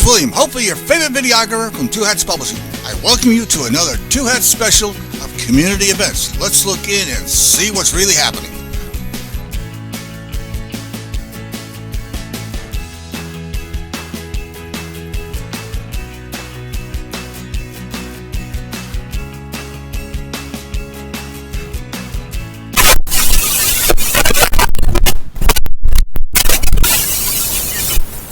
William, hopefully your favorite videographer from Two Hats Publishing. I welcome you to another Two Hats special of community events. Let's look in and see what's really happening.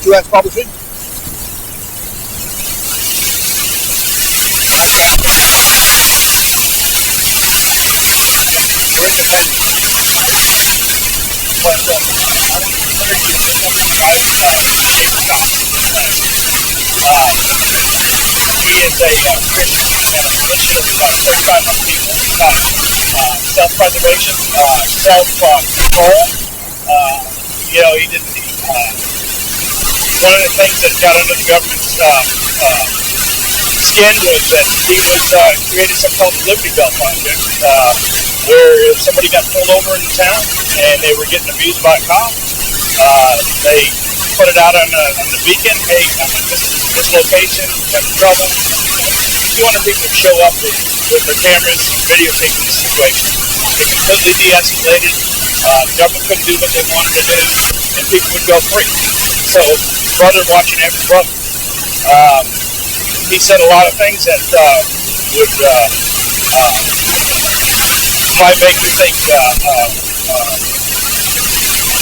Two Hats Publishing. He is a Christian and a missionary about 35 other people. He taught self-preservation, self-control. He did one of the things that got under the government's skin was that he was created something called the Liberty Bell Project, where if somebody got pulled over in town and they were getting abused by a cop, they put it out on the beacon. Hey, I'm at this location, having trouble. 200 people would show up with their cameras videotaping the situation. It completely de-escalated. The government couldn't do what they wanted to do, and people would go free. So, brother watching every brother. He said a lot of things that would might make you think.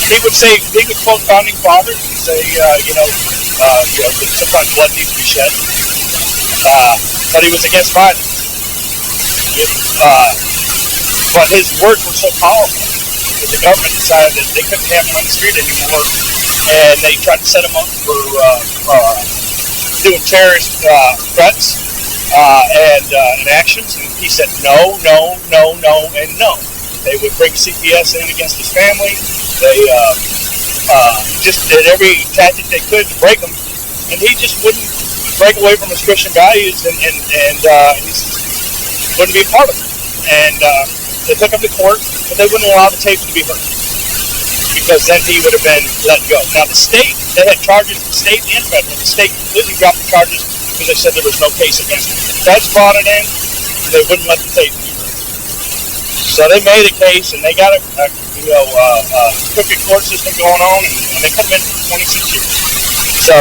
He would say, he would quote founding fathers and say, sometimes blood needs to be shed. But he was against violence. But his words were so powerful that the government decided that they couldn't have him on the street anymore, and they tried to set him up for doing terrorist threats and actions. And he said no, no, no, no, and no. They would bring CPS in against his family. They just did every tactic they could to break him, and he just wouldn't break away from his Christian values, and he wouldn't be a part of it. And they took him to court, but they wouldn't allow the tape to be heard, because then he would have been let go. Now the state, they had charges, the state and federal. The state completely dropped the charges because they said there was no case against him. The feds brought it in, and they wouldn't let the tape be heard. So they made a case, and they got a crooked court system going on, and they put him in for 26 years. So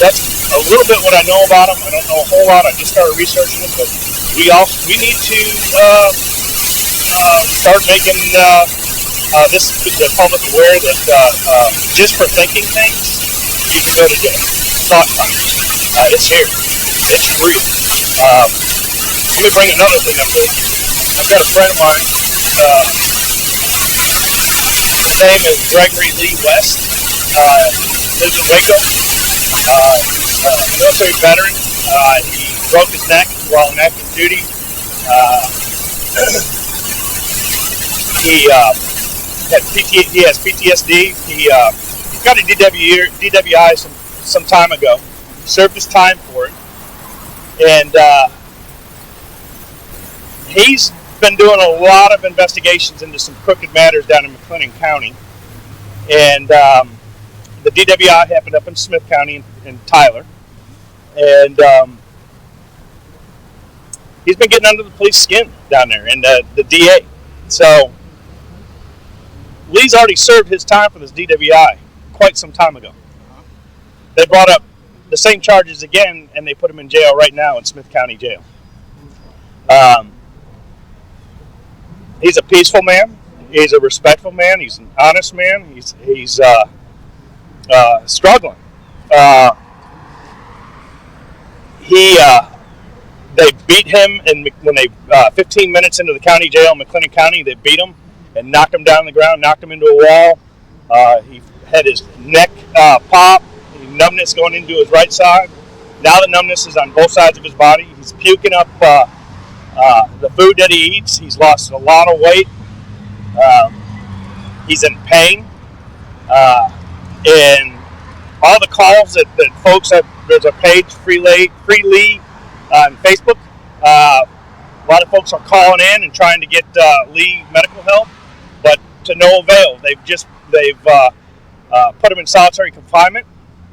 that's a little bit what I know about him. I don't know a whole lot. I just started researching him, but we need to start making the public aware that just for thinking things, you can go to jail. Thought time. It's here. It's real. Let me bring another thing up really quick. I've got a friend of mine. His name is Gregory Lee West. Lives in Waco. Military veteran. He broke his neck while in active duty. He has PTSD. He got a DWI some time ago. Served his time for it, and he's been doing a lot of investigations into some crooked matters down in McLennan County, and the DWI happened up in Smith County in Tyler, and he's been getting under the police skin down there, and the DA. So Lee's already served his time for this DWI quite some time ago. They brought up the same charges again, and they put him in jail right now in Smith County Jail. He's a peaceful man. He's a respectful man. He's an honest man. He's struggling. They beat him, and when they 15 minutes into the county jail in McLennan County, they beat him and knocked him down on the ground, knocked him into a wall. He had his neck pop, numbness going into his right side. Now the numbness is on both sides of his body. He's puking up the food that he eats. He's lost a lot of weight. He's in pain. And all the calls that folks have, there's a page, Free Lee on Facebook. A lot of folks are calling in and trying to get Lee medical help, but to no avail. They've put him in solitary confinement.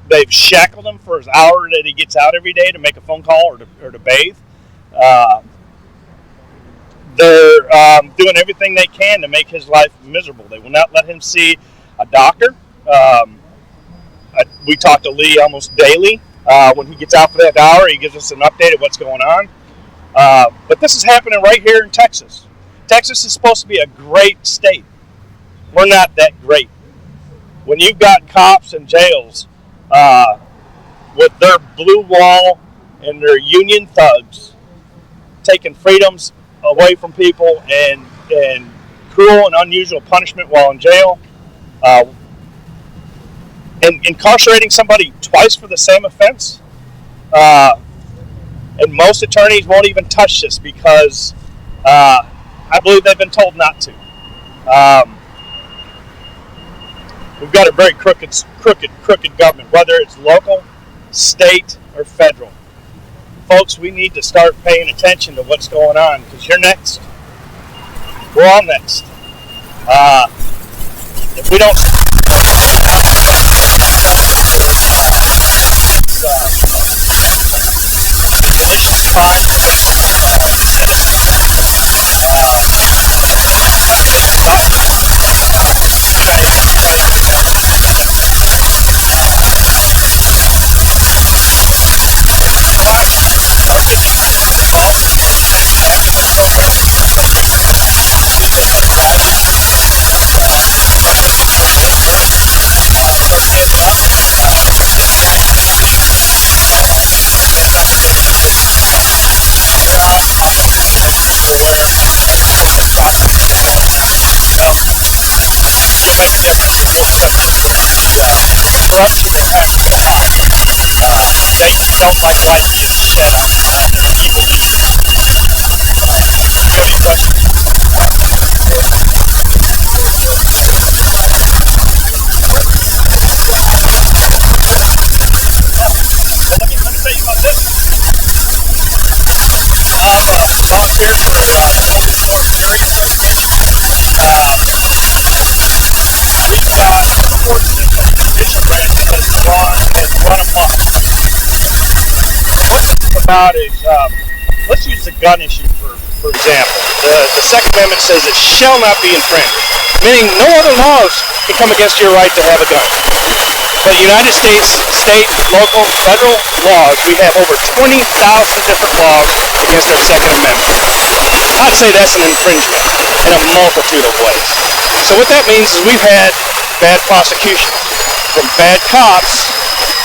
They've shackled him for his hour that he gets out every day to make a phone call or to bathe. They're doing everything they can to make his life miserable. They will not let him see a doctor. We talk to Lee almost daily. When he gets out for that hour, he gives us an update of what's going on. But this is happening right here in Texas. Texas is supposed to be a great state. We're not that great. When you've got cops and jails with their blue wall and their union thugs taking freedoms away from people and cruel and unusual punishment while in jail, and incarcerating somebody twice for the same offense, and most attorneys won't even touch this because I believe they've been told not to. We've got a very crooked government, whether it's local, state, or federal. Folks, we need to start paying attention to what's going on because you're next. We're all next. If we don't vicious crime against citizens, corruption they have in the top. They don't like light being shed on their evil leaders. Do you have any questions? Let me tell you about this. I'm a volunteer for the Open Door Jury Association. We've got fortunate that the judicial branch has run amok. What this is about is, let's use the gun issue for example. The Second Amendment says it shall not be infringed, meaning no other laws can come against your right to have a gun. But United States, state, local, federal laws, we have over 20,000 different laws against our Second Amendment. I'd say that's an infringement in a multitude of ways. So what that means is we've had bad prosecutions from bad cops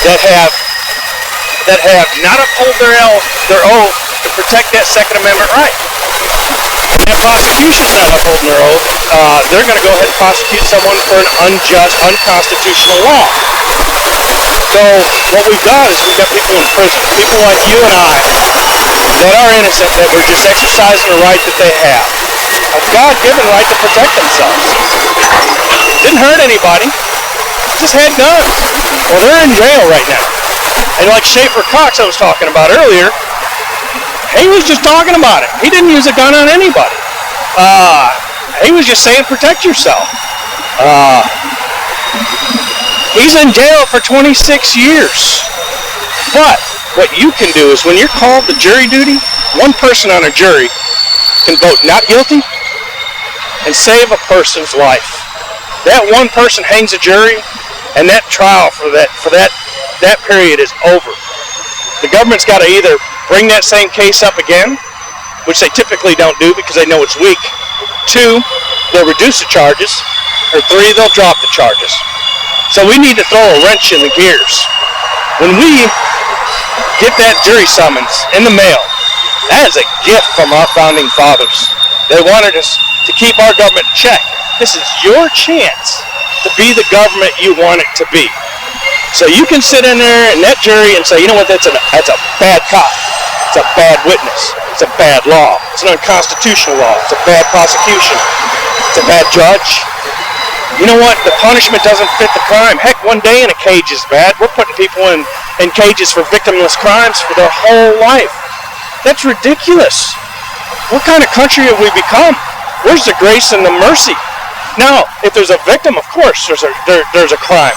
that have not upheld their oath to protect that Second Amendment right. And if prosecution's not upholding their oath, they're going to go ahead and prosecute someone for an unjust, unconstitutional law. So what we've got is we've got people in prison, people like you and I, that are innocent, that were just exercising a right that they have, a God-given right to protect themselves. Didn't hurt anybody, just had guns. Well, they're in jail right now. And like Schaefer Cox I was talking about earlier, he was just talking about it. He didn't use a gun on anybody. He was just saying protect yourself. He's in jail for 26 years. But what you can do is when you're called to jury duty, one person on a jury can vote not guilty and save a person's life. That one person hangs a jury, and that trial for that period is over. The government's got to either bring that same case up again, which they typically don't do because they know it's weak. 2, they'll reduce the charges, or 3, they'll drop the charges. So we need to throw a wrench in the gears. When we get that jury summons in the mail, that is a gift from our founding fathers. They wanted us to keep our government in check. This is your chance to be the government you want it to be. So you can sit in there in that jury and say, you know what, that's a bad cop. It's a bad witness. It's a bad law. It's an unconstitutional law. It's a bad prosecution. It's a bad judge. You know what? The punishment doesn't fit the crime. Heck, 1 day in a cage is bad. We're putting people in cages for victimless crimes for their whole life. That's ridiculous. What kind of country have we become? Where's the grace and the mercy? Now, if there's a victim, of course, there's a crime.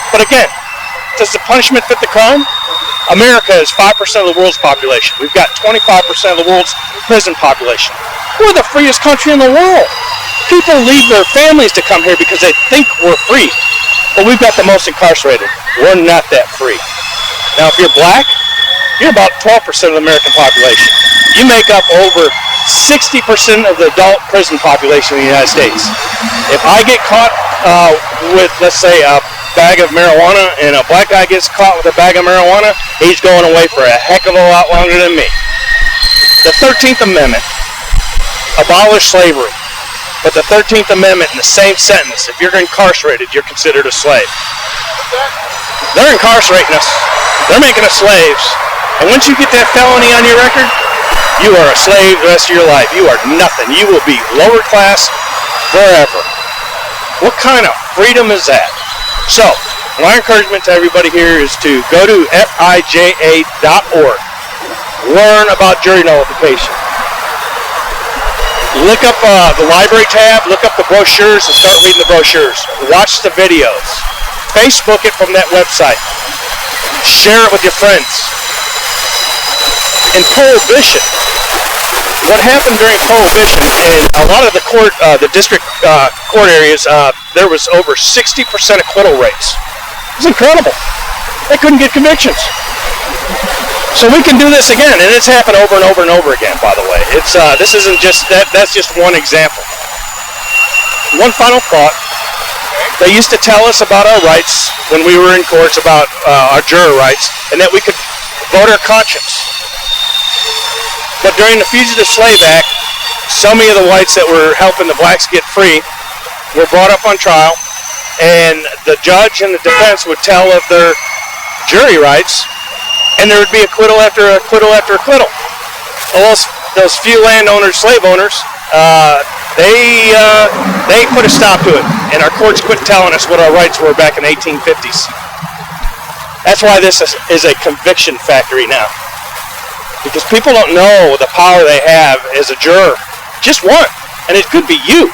But again, does the punishment fit the crime? America is 5% of the world's population. We've got 25% of the world's prison population. We're the freest country in the world. People leave their families to come here because they think we're free. But we've got the most incarcerated. We're not that free. Now, if you're black, you're about 12% of the American population. You make up over 60% of the adult prison population in the United States. If I get caught with, let's say, a bag of marijuana and a black guy gets caught with a bag of marijuana, he's going away for a heck of a lot longer than me. The 13th Amendment abolished slavery. But the 13th Amendment in the same sentence, if you're incarcerated, you're considered a slave. They're incarcerating us. They're making us slaves. And once you get that felony on your record, you are a slave the rest of your life. You are nothing. You will be lower class forever. What kind of freedom is that? So, my encouragement to everybody here is to go to fija.org. Learn about jury nullification. Look up the library tab, look up the brochures, and start reading the brochures. Watch the videos. Facebook it from that website. Share it with your friends. In Prohibition, what happened during Prohibition, in a lot of the court, the district court areas, there was over 60% acquittal rates. It was incredible. They couldn't get convictions. So we can do this again, and it's happened over and over and over again, by the way. It's this isn't just that's just one example. One final thought. They used to tell us about our rights when we were in courts, about our juror rights, and that we could vote our conscience. But during the Fugitive Slave Act, so many of the whites that were helping the blacks get free were brought up on trial, and the judge and the defense would tell of their jury rights, and there would be acquittal after acquittal after acquittal. Well, those few landowners, slave owners, they put a stop to it, and our courts quit telling us what our rights were back in the 1850s. That's why this is a conviction factory now, because people don't know the power they have as a juror. Just one, and it could be you.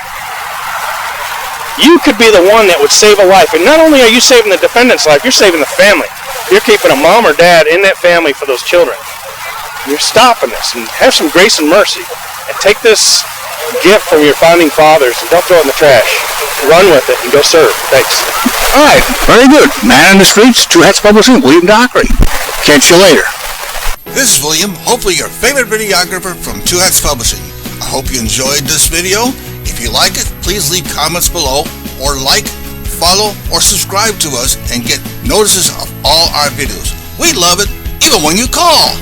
You could be the one that would save a life, and not only are you saving the defendant's life, you're saving the family. You're keeping a mom or dad in that family for those children. You're stopping this, and have some grace and mercy, and take this gift from your founding fathers and don't throw it in the trash. Run with it and go serve. Thanks. All right, very good. Man on the Streets, Two Hats Publishing, William Dockery. Catch you later. This is William, hopefully your favorite videographer from Two Hats Publishing. I hope you enjoyed this video. If you like it, please leave comments below, or like, follow, or subscribe to us and get notices of all our videos. We love it, even when you call.